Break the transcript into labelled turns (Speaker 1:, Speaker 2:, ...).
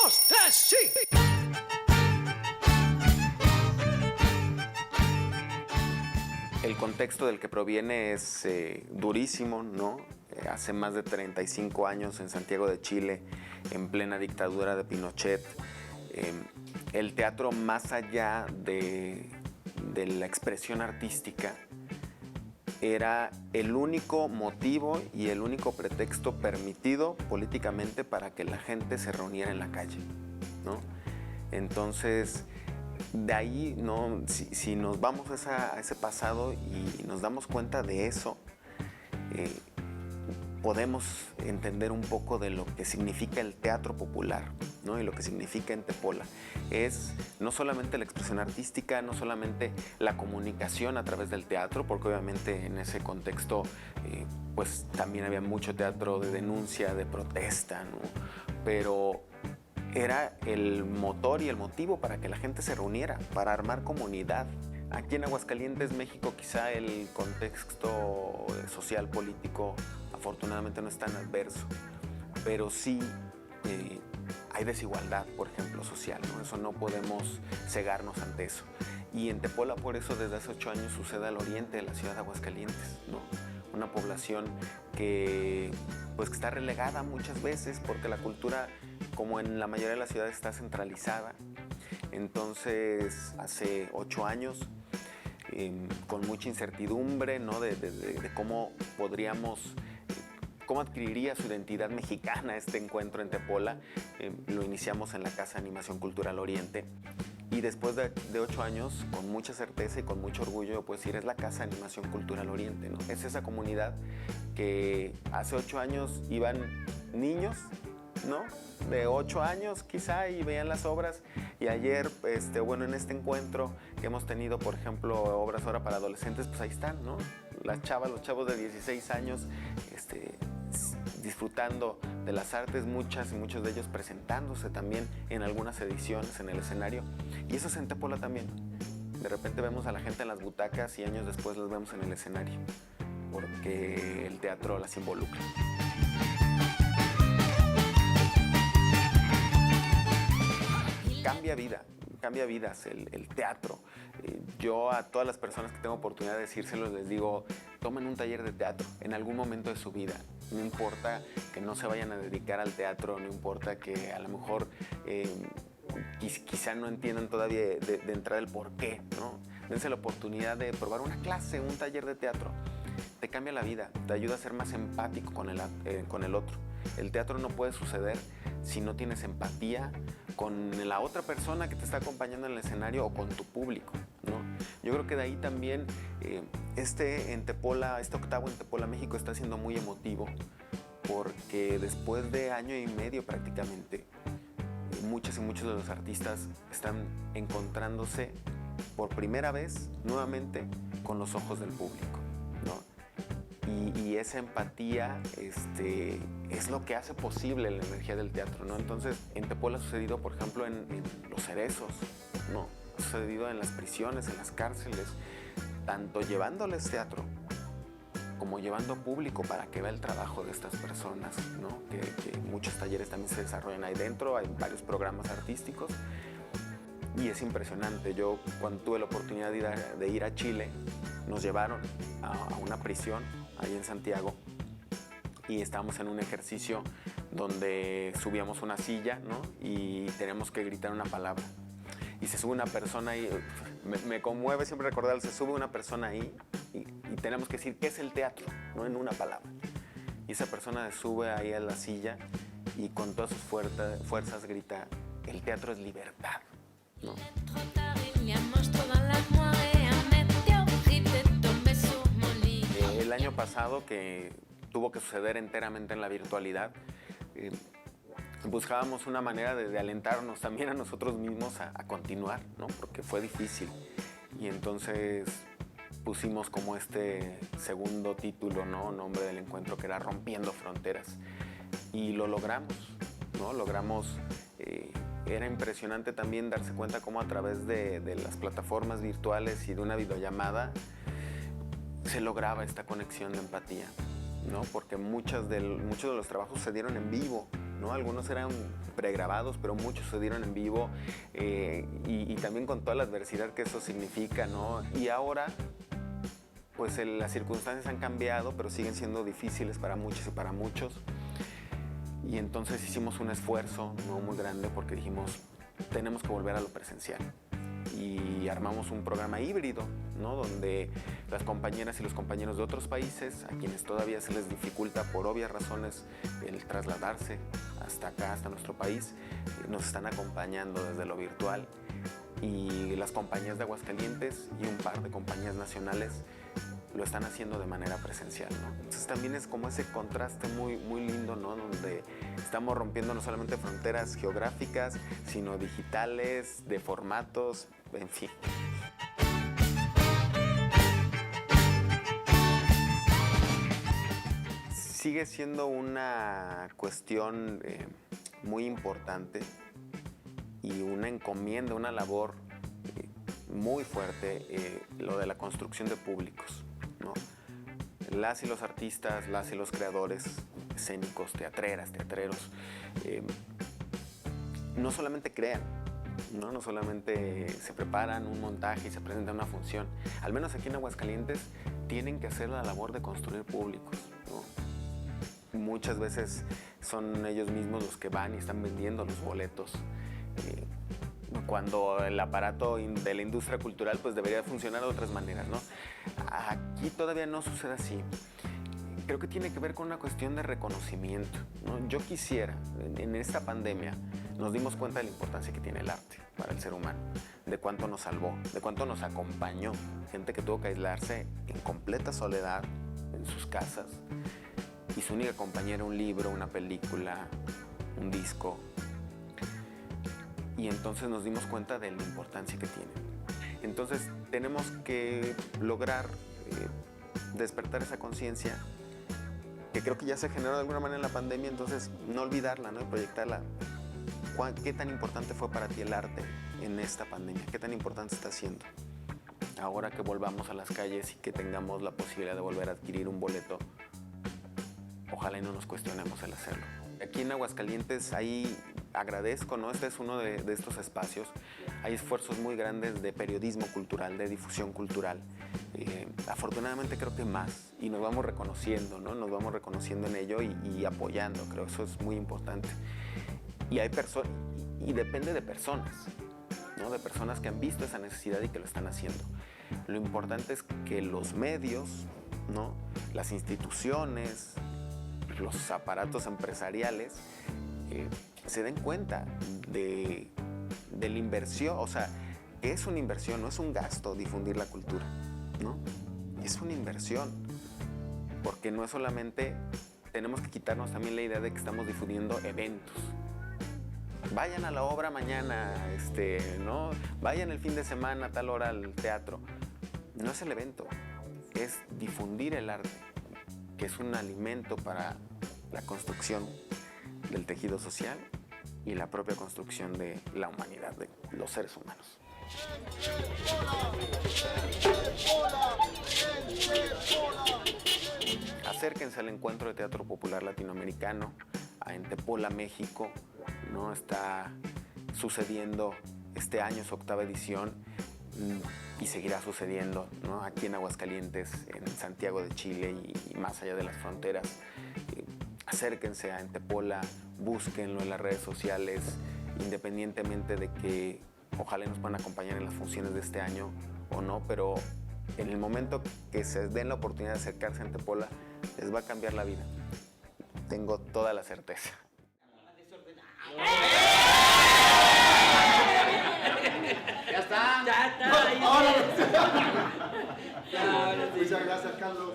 Speaker 1: dos, tres, sí.
Speaker 2: El contexto del que proviene es durísimo, ¿no? Hace más de 35 años en Santiago de Chile, en plena dictadura de Pinochet, el teatro, más allá de la expresión artística, era el único motivo y el único pretexto permitido políticamente para que la gente se reuniera en la calle, ¿no? Entonces, de ahí, ¿no? Si nos vamos a ese pasado y nos damos cuenta de eso, podemos entender un poco de lo que significa el teatro popular, ¿no? Y lo que significa en Tepola. Es no solamente la expresión artística, no solamente la comunicación a través del teatro, porque obviamente en ese contexto pues también había mucho teatro de denuncia, de protesta, ¿no? Pero era el motor y el motivo para que la gente se reuniera, para armar comunidad. Aquí en Aguascalientes, México, quizá el contexto social, político, afortunadamente no es tan adverso, pero sí hay desigualdad, por ejemplo, social, ¿no? Eso no podemos cegarnos ante eso. Y en Tepola, por eso, desde hace 8 años sucede al oriente de la ciudad de Aguascalientes, ¿no? Una población que está relegada muchas veces porque la cultura, como en la mayoría de las ciudades, está centralizada. Entonces, hace 8 años, con mucha incertidumbre, ¿no? de cómo cómo adquiriría su identidad mexicana este encuentro en Tepola, lo iniciamos en la Casa de Animación Cultural Oriente. Y después de 8 años, con mucha certeza y con mucho orgullo, puedo decir, es la Casa de Animación Cultural Oriente, ¿no? Es esa comunidad que hace 8 años iban niños, ¿no? De 8 años quizá, y veían las obras. Y ayer, en este encuentro que hemos tenido, por ejemplo, obras ahora para adolescentes, pues ahí están, ¿no? Las chavas, los chavos de 16 años, disfrutando de las artes, muchas y muchos de ellos presentándose también en algunas ediciones en el escenario. Y eso es en Tepola también. De repente vemos a la gente en las butacas y años después los vemos en el escenario, porque el teatro las involucra. Cambia vidas el teatro. Yo a todas las personas que tengo oportunidad de decírselos les digo, tomen un taller de teatro en algún momento de su vida. No importa que no se vayan a dedicar al teatro, no importa que a lo mejor quizá no entiendan todavía de entrada el por qué, ¿no? Dense la oportunidad de probar una clase, un taller de teatro. Te cambia la vida, te ayuda a ser más empático con el otro. El teatro no puede suceder si no tienes empatía con la otra persona que te está acompañando en el escenario o con tu público, ¿no? Yo creo que de ahí también este octavo en Tepola, México, está siendo muy emotivo, porque después de 1 año y medio prácticamente, muchas y muchos de los artistas están encontrándose por primera vez nuevamente con los ojos del público, ¿no? Y esa empatía es lo que hace posible la energía del teatro, ¿no? Entonces, en Tepola ha sucedido, por ejemplo, en los cerezos, ¿no? Ha sucedido en las prisiones, en las cárceles, tanto llevándoles teatro como llevando público para que vea el trabajo de estas personas, ¿no? Que muchos talleres también se desarrollan ahí dentro, hay varios programas artísticos y es impresionante. Yo, cuando tuve la oportunidad de ir a Chile, nos llevaron a una prisión ahí en Santiago y estábamos en un ejercicio donde subíamos una silla, ¿no? Y tenemos que gritar una palabra. Y se sube una persona y me conmueve siempre recordarlo, se sube una persona ahí y tenemos que decir qué es el teatro, ¿no? En una palabra. Y esa persona se sube ahí a la silla y con todas sus fuerzas grita, el teatro es libertad, ¿no? El año pasado, que tuvo que suceder enteramente en la virtualidad, buscábamos una manera de alentarnos también a nosotros mismos a continuar, ¿no? Porque fue difícil. Y entonces pusimos como este segundo título, ¿no? Nombre del encuentro, que era Rompiendo Fronteras. Y lo logramos, ¿no? Era impresionante también darse cuenta cómo a través de las plataformas virtuales y de una videollamada se lograba esta conexión de empatía, ¿no? Porque muchos de los trabajos se dieron en vivo ¿no? Algunos eran pregrabados, pero muchos se dieron en vivo, y también con toda la adversidad que eso significa, ¿no? Y ahora, pues las circunstancias han cambiado, pero siguen siendo difíciles para muchos y para muchos. Y entonces hicimos un esfuerzo, ¿no?, muy grande, porque dijimos, tenemos que volver a lo presencial. Y armamos un programa híbrido, ¿no?, donde las compañeras y los compañeros de otros países, a quienes todavía se les dificulta por obvias razones el trasladarse hasta acá, hasta nuestro país, nos están acompañando desde lo virtual. Y las compañías de Aguascalientes y un par de compañías nacionales lo están haciendo de manera presencial, ¿no? Entonces también es como ese contraste muy, muy lindo, ¿no?, donde estamos rompiendo no solamente fronteras geográficas, sino digitales, de formatos, en fin. Sigue siendo una cuestión muy importante y una encomienda, una labor muy fuerte, lo de la construcción de públicos, ¿no? Las y los artistas, las y los creadores escénicos, teatreras, teatreros, no solamente crean, no solamente se preparan un montaje y se presentan una función. Al menos aquí en Aguascalientes tienen que hacer la labor de construir públicos, ¿no? Muchas veces son ellos mismos los que van y están vendiendo los boletos, cuando el aparato de la industria cultural pues debería funcionar de otras maneras, ¿no? Aquí todavía no sucede así. Creo que tiene que ver con una cuestión de reconocimiento, ¿no? Yo quisiera, en esta pandemia, nos dimos cuenta de la importancia que tiene el arte para el ser humano, de cuánto nos salvó, de cuánto nos acompañó. Gente que tuvo que aislarse en completa soledad en sus casas y su única compañía era un libro, una película, un disco. Y entonces nos dimos cuenta de la importancia que tiene. Entonces tenemos que lograr despertar esa conciencia, que creo que ya se generó de alguna manera en la pandemia, entonces no olvidarla, ¿no?, y proyectarla. ¿Qué tan importante fue para ti el arte en esta pandemia? ¿Qué tan importante está siendo? Ahora que volvamos a las calles y que tengamos la posibilidad de volver a adquirir un boleto, ojalá y no nos cuestionemos el hacerlo. Aquí en Aguascalientes ahí agradezco, ¿no? Este es uno de estos espacios. Hay esfuerzos muy grandes de periodismo cultural, de difusión cultural. Afortunadamente creo que más, y nos vamos reconociendo, ¿no? Nos vamos reconociendo en ello y apoyando, creo que eso es muy importante. Y hay personas, y depende de personas, ¿no?, de personas que han visto esa necesidad y que lo están haciendo. Lo importante es que los medios, ¿no?, las instituciones, los aparatos empresariales se den cuenta de la inversión, o sea, es una inversión, no es un gasto difundir la cultura, ¿no? Es una inversión, porque no es solamente, tenemos que quitarnos también la idea de que estamos difundiendo eventos. Vayan a la obra mañana, ¿no? Vayan el fin de semana a tal hora al teatro. No es el evento, es difundir el arte, que es un alimento para la construcción del tejido social y la propia construcción de la humanidad, de los seres humanos. Acérquense al Encuentro de Teatro Popular Latinoamericano, en Tepola, México, ¿no? Está sucediendo este año su 8ª edición y seguirá sucediendo, ¿no?, aquí en Aguascalientes, en Santiago de Chile y más allá de las fronteras. Acérquense a Tepola, búsquenlo en las redes sociales, independientemente de que ojalá nos puedan acompañar en las funciones de este año o no, pero en el momento que se den la oportunidad de acercarse a Tepola, les va a cambiar la vida. Tengo toda la certeza.
Speaker 1: Ya está.
Speaker 3: Ya está.
Speaker 1: Ahora. Muchas gracias, Carlos.